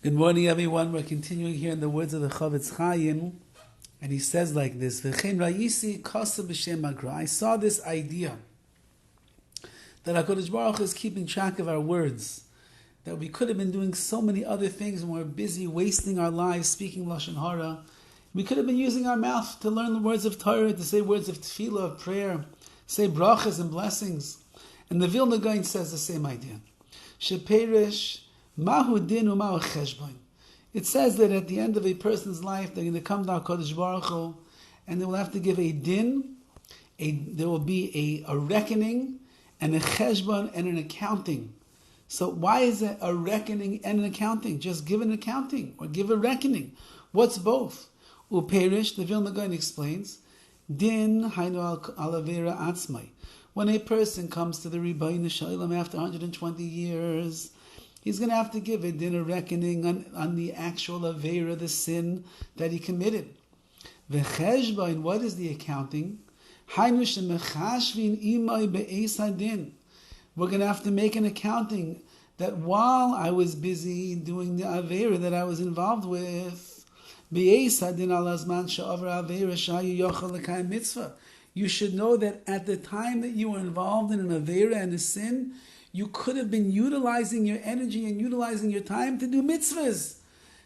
Good morning, everyone. We're continuing here in the words of the CHOFETZ CHAIM, and he says like this: "V'chein ra'isi kasa b'shem Makor." I saw this idea that HaKadosh Baruch Hu is keeping track of our words, that we could have been doing so many other things when we're busy wasting our lives speaking Lashon Hara. We could have been using our mouth to learn the words of Torah, to say words of tefillah, of prayer, say brachas and blessings. And the Vilna Gaon says the same idea. Sheperish mahu din u'mahu cheshbon. It says that at the end of a person's life, they're going to come to HaKadosh Baruch Hu, and they will have to give a din. There will be a reckoning, and a cheshbon, and an accounting. So why is it a reckoning and an accounting? Just give an accounting or give a reckoning. What's both? Uperish, the Vilna Gaon explains, din hainu al avera atzmai. When a person comes to the Rabbi Shalom after 120 years, he's going to have to give a din, a reckoning on the actual avera, the sin that he committed. V'cheshbon, what is the accounting? Hainu shemechashvin imai be'eis hadin. We're going to have to make an accounting that while I was busy doing the avera that I was involved with, you should know that at the time that you were involved in an avera and a sin, you could have been utilizing your energy and utilizing your time to do mitzvahs.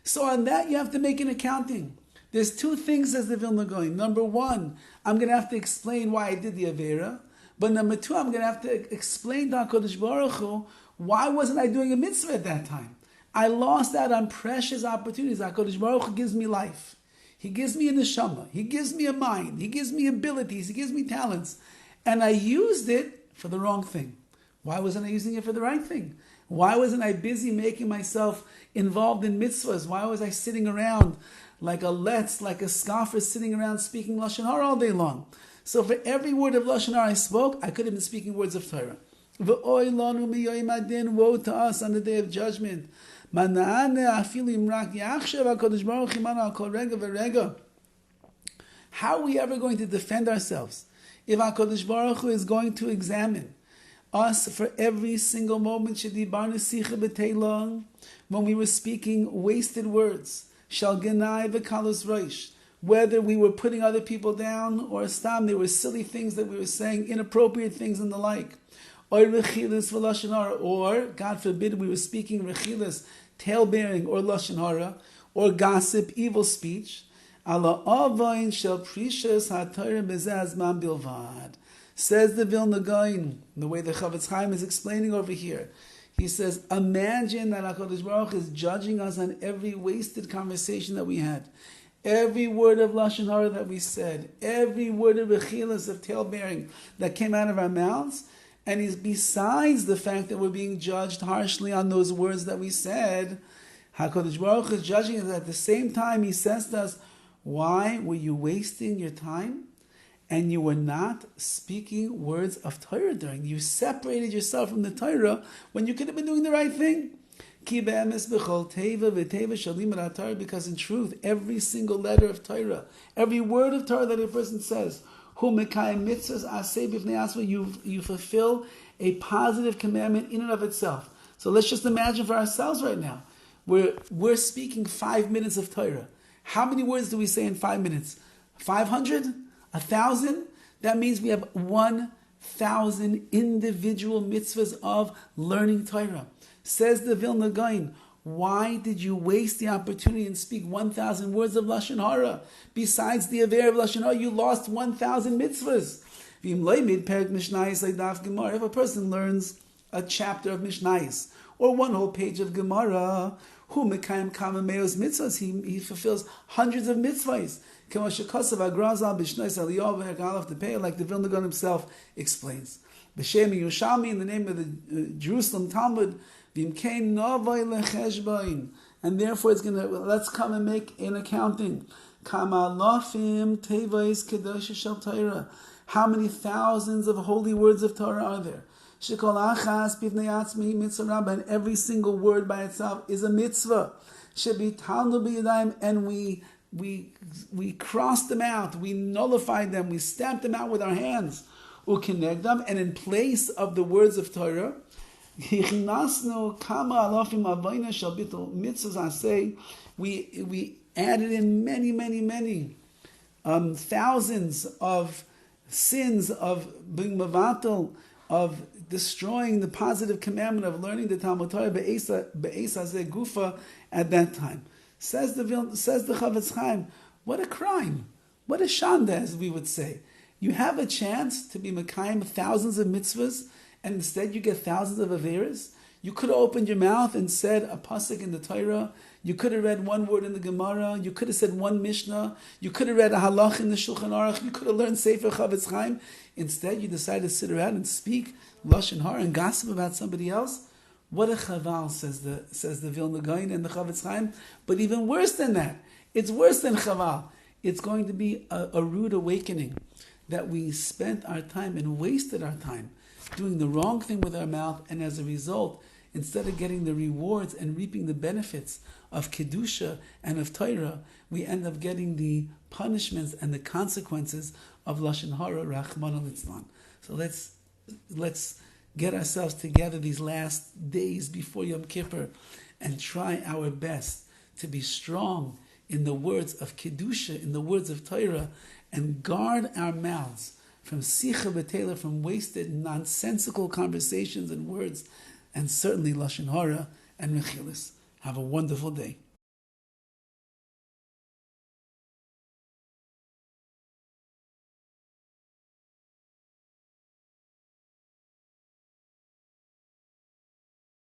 So on that, you have to make an accounting. There's two things, says the Vilna Gaon. Number one, I'm going to have to explain why I did the avera. But number two, I'm going to have to explain to HaKadosh Baruch Hu, why wasn't I doing a mitzvah at that time? I lost out on precious opportunities. HaKadosh Baruch Hu gives me life. He gives me a neshama. He gives me a mind. He gives me abilities. He gives me talents. And I used it for the wrong thing. Why wasn't I using it for the right thing? Why wasn't I busy making myself involved in mitzvahs? Why was I sitting around like a letz, like a scoffer, sitting around speaking Lashon Hara all day long? So for every word of Lashon Hara I spoke, I could have been speaking words of Torah. V'oy lanu miyoyim adin, woe to us on the day of judgment. How are we ever going to defend ourselves if HaKadosh Baruch Hu is going to examine us for every single moment when we were speaking wasted words, whether we were putting other people down or they were silly things that we were saying, inappropriate things and the like, or God forbid we were speaking rechilas, tale-bearing, or lashon hara, or gossip, evil speech. Says the Vilna Gaon, the way the CHOFETZ CHAIM is explaining over here. He says, imagine that HaKadosh Baruch Hu is judging us on every wasted conversation that we had, every word of lashon hara that we said, every word of rechilas, of tale-bearing that came out of our mouths. And he's, besides the fact that we're being judged harshly on those words that we said, HaKadosh Baruch Hu is judging us at the same time. He says to us, why were you wasting your time? And you were not speaking words of Torah during. You separated yourself from the Torah when you could have been doing the right thing. Because in truth, every single letter of Torah, every word of Torah that a person says, you fulfill a positive commandment in and of itself. So let's just imagine for ourselves right now. We're speaking 5 minutes of Torah. How many words do we say in 5 minutes? 500? 1,000? That means we have 1,000 individual mitzvahs of learning Torah. Says the Vilna Gaon, why did you waste the opportunity and speak 1,000 words of Lashon Hara? Besides the avera of Lashon Hara, you lost 1,000 mitzvahs. If a person learns a chapter of Mishnayos or one whole page of Gemara, he fulfills hundreds of mitzvahs. Like the Vilna Gaon himself explains. B'Shem Yerushalmi, in the name of the Jerusalem Talmud, and therefore it's going to, let's come and make an accounting. How many thousands of holy words of Torah are there? And every single word by itself is a mitzvah. And we crossed them out, we nullified them, we stamped them out with our hands. And in place of the words of Torah, Hichinasnu kama alafim avayna shel bitul mitzvahs aseh. We added in many thousands of sins of being mavatal, of destroying the positive commandment of learning the Talmud Torah be'esa hazeh gufa at that time. Says the CHOFETZ CHAIM, what a crime, what a shanda, as we would say. You have a chance to be Makayim thousands of mitzvahs, and instead you get thousands of averas. You could have opened your mouth and said a pasuk in the Torah. You could have read one word in the Gemara. You could have said one Mishnah. You could have read a halach in the Shulchan Aruch. You could have learned Sefer CHOFETZ CHAIM. Instead, you decided to sit around and speak lashon hara and gossip about somebody else. What a chaval, says the Vilna Gaon and the CHOFETZ CHAIM. But even worse than that, it's worse than chaval. It's going to be a rude awakening that we spent our time and wasted our time doing the wrong thing with our mouth, and as a result, instead of getting the rewards and reaping the benefits of Kedusha and of Torah, we end up getting the punishments and the consequences of Lashon Hara, Rachmana litzlan. So let's get ourselves together these last days before Yom Kippur and try our best to be strong in the words of Kedusha, in the words of Torah, and guard our mouths from sicha b'tela, from wasted, nonsensical conversations and words, and certainly lashon hara and mechilas. Have a wonderful day.